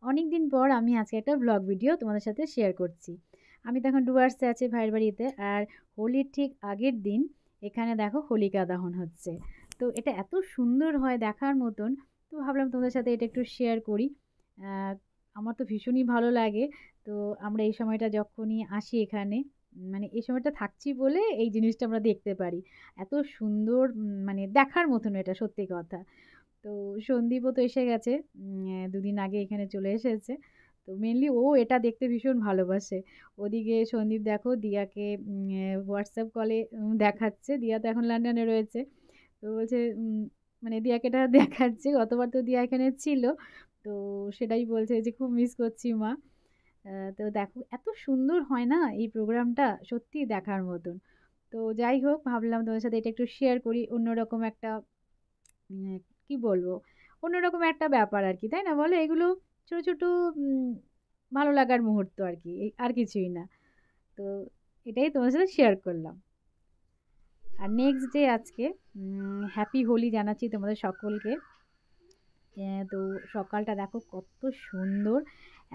অনেক দিন পর আমি আজকে একটা ব্লগ ভিডিও তোমাদের সাথে শেয়ার করছি। আমি তো এখন ডুয়ার্সে আছি ভাইয়ের বাড়িতে। আর হোলির ঠিক আগের দিন এখানে দেখো হোলিকা দহন হচ্ছে। তো এটা এত সুন্দর হয় দেখার মতন। তো ভাবলাম তোমাদের সাথে এটা একটু শেয়ার করি। আহ, আমার তো ভীষণই ভালো লাগে। তো আমরা এই সময়টা যখনই আসি এখানে, মানে এই সময়টা থাকছি বলে এই জিনিসটা আমরা দেখতে পারি। এত সুন্দর, মানে দেখার মতন এটা, সত্যি কথা। তো সন্দীপও তো এসে গেছে, দুদিন আগে এখানে চলে এসেছে। তো মেনলি ও এটা দেখতে ভীষণ ভালোবাসে। ওদিকে সন্দীপ দেখো দিয়াকে হোয়াটসঅ্যাপ কলে দেখাচ্ছে। দিয়া তো এখন লন্ডনে রয়েছে। তো বলছে মানে দিয়াকে এটা দেখাচ্ছে, গতবার তো দিয়া এখানে ছিল। তো সেটাই বলছে যে খুব মিস করছি মা। তো দেখো এত সুন্দর হয় না এই প্রোগ্রামটা, সত্যি দেখার মতন। তো যাই হোক, ভাবলাম তোমার সাথে এটা একটু শেয়ার করি, অন্যরকম একটা, উম, কি বলবো, অন্যরকম একটা ব্যাপার আর কি, তাই না বলো? এগুলো ছোট ছোট উম, ভালো লাগার মুহূর্ত আর কি, আর কিছুই না। তো এটাই তোমার সাথে শেয়ার করলাম। আর নেক্সট ডে আজকে হ্যাপি হোলি জানাচ্ছি তোমাদের সকলকে। তো সকালটা দেখো কত সুন্দর,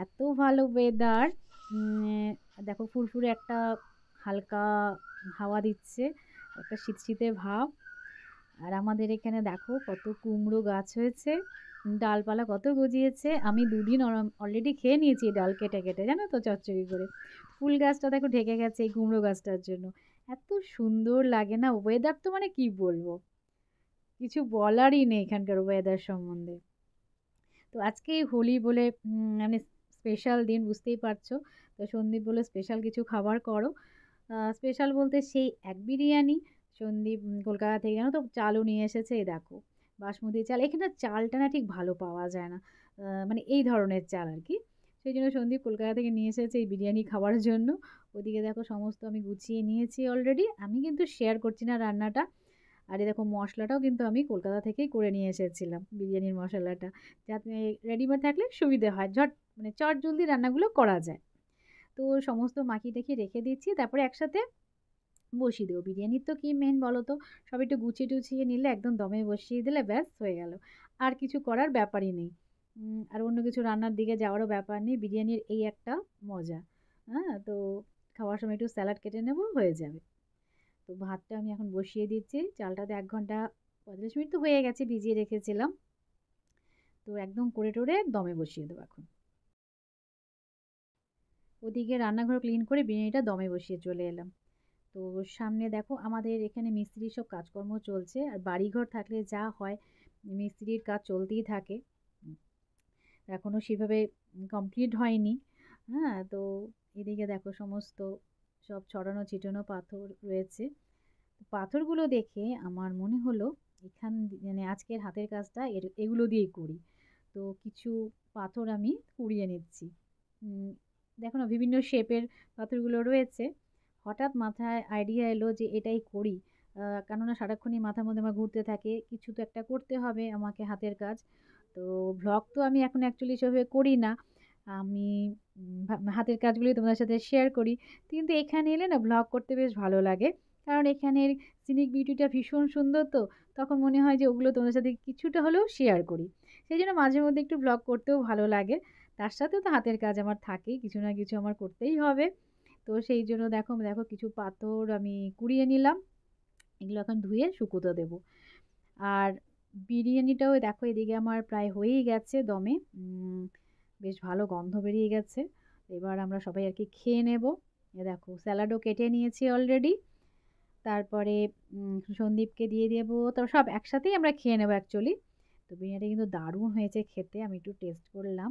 এত ভালো ওয়েদার। দেখো ফুরফুরে একটা হালকা হাওয়া দিচ্ছে, একটা শীতশীতে ভাব। আর আমাদের এখানে দেখো কত কুমড়ো গাছ হয়েছে, ডালপালা কত গজিয়েছে। আমি দুদিন অলরেডি খেয়ে নিয়েছি এই ডাল কেটে কেটে, জানো তো, চচ্চড়ি করে। ফুল গাছটা দেখো ঢেকে গেছে এই কুমড়ো গাছটার জন্য। এত সুন্দর লাগে না ওয়েদার, তো মানে কি বলবো, কিছু বলারই নেই এখানকার ওয়েদার সম্বন্ধে। তো আজকে হোলি বলে মানে স্পেশাল দিন, বুঝতেই পারছো। তো সন্দীপ বলে স্পেশাল কিছু খাবার করো। স্পেশাল বলতে সেই এক বিরিয়ানি। সন্দীপ কলকাতা থেকে জানো তো চালও নিয়ে এসেছে, এই দেখো বাসমতি চাল। এখানে চালটা না ঠিক ভালো পাওয়া যায় না, মানে এই ধরনের চাল আর কি। সেই জন্য সন্দীপ কলকাতা থেকে নিয়ে এসেছে এই বিরিয়ানি খাওয়ার জন্য। ওদিকে দেখো সমস্ত আমি গুছিয়ে নিয়েছি অলরেডি, আমি কিন্তু শেয়ার করছি না রান্নাটা। আর এই দেখো মশলাটাও কিন্তু আমি কলকাতা থেকেই করে নিয়ে এসেছিলাম, বিরিয়ানির মশলাটা, যাতে রেডিমেড থাকলে সুবিধে হয়, ঝট মানে চট জলদি রান্নাগুলো করা যায়। তো সমস্ত মাখিয়ে টাখিয়ে রেখে দিচ্ছি, তারপরে একসাথে বসিয়ে দেবো। বিরিয়ানির তো কি মেন বলো তো, সব একটু গুছিয়ে টুছিয়ে নিলে একদম দমে বসিয়ে দিলে ব্যাস হয়ে গেল। আর কিছু করার ব্যাপারই নেই। আর অন্য কিছু রান্নার দিকে যাওয়ারও ব্যাপার নেই, বিরিয়ানির এই একটা মজা। হ্যাঁ, তো খাওয়ার সময় একটু স্যালাড কেটে নেবো, হয়ে যাবে। তো ভাতটা আমি এখন বসিয়ে দিচ্ছি। চালটাতে ১ ঘন্টা ৪৫ মিনিট তো হয়ে গেছে ভিজিয়ে রেখেছিলাম। তো একদম করে টরে দমে বসিয়ে দেবো এখন। ওদিকে রান্নাঘর ক্লিন করে বিরিয়ানিটা দমে বসিয়ে চলে এলাম। তো সামনে দেখো আমাদের এখানে মিস্ত্রির সব কাজকর্ম চলছে। আর বাড়িঘর থাকলে যা হয়, মিস্ত্রির কাজ চলতেই থাকে। এখনো সেভাবে কমপ্লিট হয়নি। হ্যাঁ, তো এদিকে দেখো সমস্ত সব ছড়ানো ছিটানো পাথর রয়েছে। পাথরগুলো দেখে আমার মনে হলো মানে আজকের হাতের কাজটা এগুলো দিয়েই করি। তো কিছু পাথর আমি কুড়িয়ে নিচ্ছি। উম, দেখো না বিভিন্ন শেপের পাথরগুলো রয়েছে। হঠাৎ মাথায় আইডিয়া এলো যে এটাই করি। কেননা সারাক্ষণই মাথার মধ্যে আমার ঘুরতে থাকে, কিছু তো একটা করতে হবে আমাকে হাতের কাজ। তো ভ্লগ তো আমি এখন অ্যাকচুয়ালি সেভাবে করি না। আমি হাতের কাজগুলোই তোমাদের সাথে শেয়ার করি। কিন্তু এখানে এলে না ভ্লগ করতে বেশ ভালো লাগে, কারণ এখানের সিনিক বিউটিটা ভীষণ সুন্দর। তো তখন মনে হয় যে ওগুলো তোমাদের সাথে কিছুটা হলেও শেয়ার করি। সেই জন্য মাঝে মধ্যে একটু ব্লগ করতেও ভালো লাগে। তার সাথে তো হাতের কাজ আমার থাকেই, কিছু না কিছু আমার করতেই হবে। তো সেই জন্য দেখো দেখো কিছু পাথর আমি কুড়িয়ে নিলাম। এগুলো এখন ধুয়ে শুকোতে দেবো। আর বিরিয়ানিটাও দেখো এদিকে আমার প্রায় হয়েই গেছে দমে। বেশ ভালো গন্ধ বেরিয়ে গেছে। এবার আমরা সবাই আর কি খেয়ে নেব। এ দেখো স্যালাডও কেটে নিয়েছি অলরেডি। তারপরে সন্দীপকে দিয়ে দেবো, তো সব একসাথেই আমরা খেয়ে নেবো অ্যাকচুয়ালি। তো বিরিয়ানিটা কিন্তু দারুণ হয়েছে খেতে, আমি একটু টেস্ট করলাম।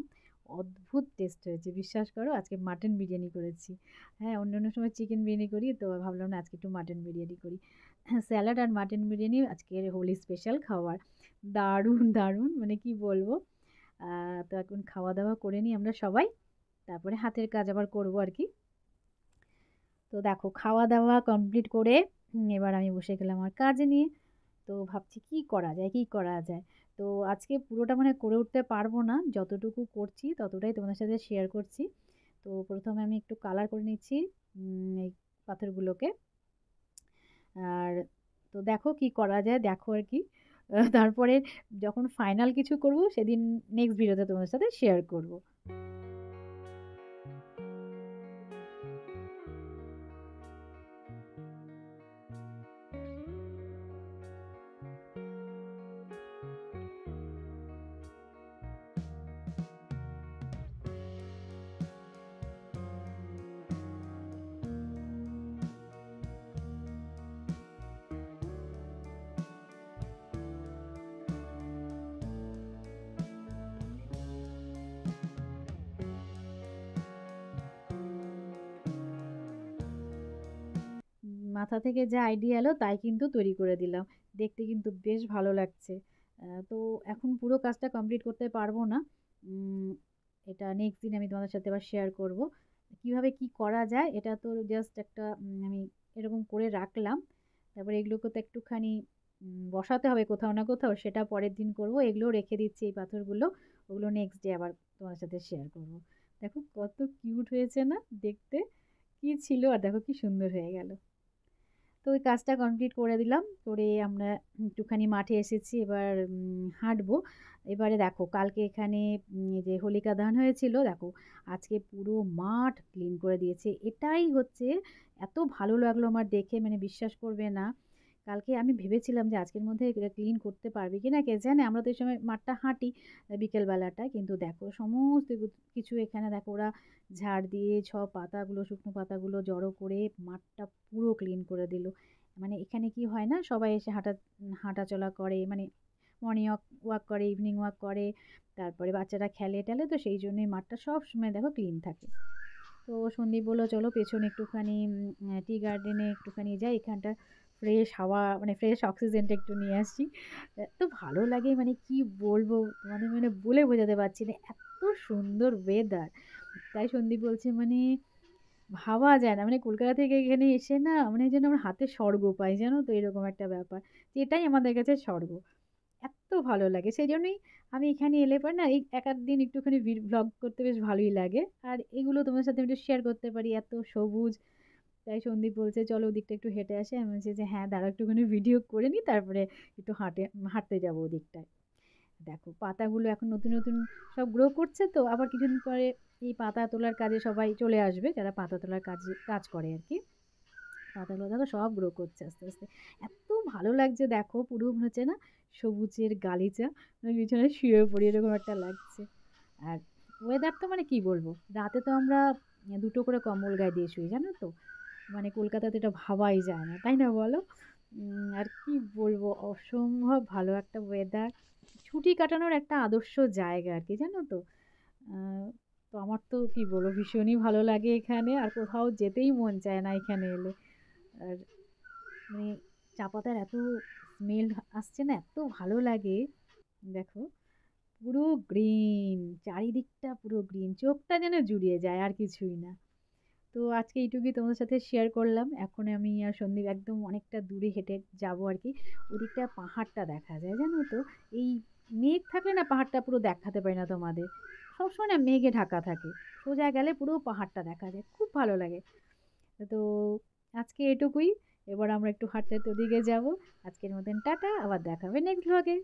অদ্ভুত টেস্ট হয়েছে, বিশ্বাস করো। আজকে মাটন বিরিয়ানি করেছি। হ্যাঁ, অন্য অন্য সময় চিকেন বিরিয়ানি করি, তো ভাবলাম না আজকে একটু মাটন বিরিয়ানি করি। স্যালাড আর মাটন বিরিয়ানি আজকের হোলি স্পেশাল খাবার। দারুণ দারুণ, মানে কি বলবো। তো এখন খাওয়া দাওয়া করে নিই আমরা সবাই, তারপরে হাতের কাজ আবার করবো আর কি। তো দেখো খাওয়া দাওয়া কমপ্লিট করে এবার আমি বসে গেলাম আমার কাজ নিয়ে। তো ভাবছি কি করা যায়, কি করা যায়। তো আজকে পুরোটা মানে করে উঠতে পারবো না, যতটুকু করছি ততটাই তোমাদের সাথে শেয়ার করছি। তো প্রথমে আমি একটু কালার করে নিচ্ছি এই পাথরগুলোকে। আর তো দেখো কি করা যায়, দেখো আর কি। তারপরে যখন ফাইনাল কিছু করব সেদিন নেক্সট ভিডিওতে তোমাদের সাথে শেয়ার করব। মাথা থেকে যা আইডিয়া এলো তাই কিন্তু তৈরি করে দিলাম। দেখতে কিন্তু বেশ ভালো লাগছে। তো এখন পুরো কাজটা কমপ্লিট করতে পারবো না। উম এটা নেক্সট দিন আমি তোমাদের সাথে আবার শেয়ার করব। কিভাবে কি করা যায় এটা তো জাস্ট একটা আমি এরকম করে রাখলাম। তারপরে এগুলোকে তো একটুখানি বসাতে হবে কোথাও না কোথাও, সেটা পরের দিন করব। এগুলোও রেখে দিচ্ছি এই পাথরগুলো। ওগুলো নেক্সট ডে আবার তোমাদের সাথে শেয়ার করব। দেখো কত কিউট হয়েছে না দেখতে? কি ছিল আর দেখো কি সুন্দর হয়ে গেল। তো ওই কাজটা কমপ্লিট করে দিলাম। করে আমরা একটুখানি মাঠে এসেছি, এবার হাঁটবো। এবারে দেখো কালকে এখানে যে হোলিকা দহন হয়েছিল, দেখো আজকে পুরো মাঠ ক্লিন করে দিয়েছে। এটাই হচ্ছে এত ভালো লাগলো আমার দেখে, মানে বিশ্বাস করবে না। কালকে আমি ভেবেছিলাম যে আজকের মধ্যে এটা ক্লিন করতে পারবে কিনা কে জানে, আমরা তো এই সময় মাঠটা হাঁটি বিকেলবেলাটা, কিন্তু দেখো সমস্ত কিছু এখানে দেখো ওরা ঝাড় দিয়ে সব পাতাগুলো শুকনো পাতাগুলো জড়ো করে মাঠটা পুরো ক্লিন করে দিল। মানে এখানে কি হয় না, সবাই এসে হাঁটাচলা করে, মানে মর্নিং ওয়াক করে, ইভিনিং ওয়াক করে, তারপরে বাচ্চারা খেলে টেলে, তো সেই জন্যই মাঠটা সব সময় দেখো ক্লিন থাকে। তো সন্দীপ বললো চলো পেছনে একটুখানি টি গার্ডেনে একটুখানি যাই, এখানটা ফ্রেশ হাওয়া মানে ফ্রেশ অক্সিজেনটা একটু নিয়ে আসি। এত ভালো লাগে মানে কি বলবো তোমাদের, মানে বলে বোঝাতে পারছি না, এত সুন্দর ওয়েদার। তাই সন্দীপ বলছে মানে ভাবা যায় না, মানে কলকাতা থেকে এখানে এসে না মানে যেন আমার হাতে স্বর্গ পাই, জানো তো এরকম একটা ব্যাপার, এটাই আমাদের কাছে স্বর্গ। এত ভালো লাগে সেই জন্যই আমি এখানে এলে পর না এই এক আধ দিন একটুখানি ভ্লগ করতে বেশ ভালোই লাগে, আর এগুলো তোমার সাথে আমি একটু শেয়ার করতে পারি, এত সবুজ। তাই সন্দীপ বলছে চলো ওদিকটা একটু হেঁটে আসে, আমি বলছি যে হ্যাঁ দাঁড়াও একটুখানি ভিডিও করে নিই, তারপরে একটু হাঁটতে যাবো ওদিকটায়। দেখো পাতাগুলো এখন নতুন নতুন সব গ্রো করছে, তো আবার কিছুদিন পরে এই পাতা তোলার কাজে সবাই চলে আসবে, যারা পাতা তোলার কাজ করে আর কি। পাতাগুলো দেখো সব গ্রো করছে আস্তে আস্তে। এত ভালো লাগছে দেখো, পুরো মনে হচ্ছে না সবুজের গালিচা, মানে বিছানায় শুয়ে পড়ি এরকম একটা লাগছে। আর ওয়েদার তো মানে কি বলবো, রাতে তো আমরা দুটো করে কম্বল গায়ে দিয়ে শুই জানো তো, মানে কলকাতাতে এটা ভাবাই যায় না, তাই না বলো? আর কি বলবো, অসম্ভব ভালো একটা ওয়েদার, ছুটি কাটানোর একটা আদর্শ জায়গা আর কি, জানো তো। তো আমার তো কি বলবো ভীষণই ভালো লাগে এখানে, আর কোথাও যেতেই মন চায় না এখানে এলে। আর মানে চা পাতার এত স্মেল আসছে না, এত ভালো লাগে। দেখো পুরো গ্রিন, চারিদিকটা পুরো গ্রিন, চোখটা যেন জুড়িয়ে যায়, আর কিছুই না। তো আজকে এইটুকুই তোমাদের সাথে শেয়ার করলাম। এখন আমি আর সন্দীপ একদম অনেকটা দূরে হেঁটে যাব আর কি, ওদিকটা পাহাড়টা দেখা যায় জানো তো। এই মেঘ থাকলে না পাহাড়টা পুরো দেখাতে পারি না তোমাদের, সবসময় না মেঘে ঢাকা থাকে, সোজা গেলে পুরো পাহাড়টা দেখা যায়, খুব ভালো লাগে। তো আজকে এটুকুই, এবার আমরা একটু হাঁটতে হাঁটতে ওদিকে যাবো। আজকের মতন টাটা, আবার দেখা হবে নেক্সট ব্লগে।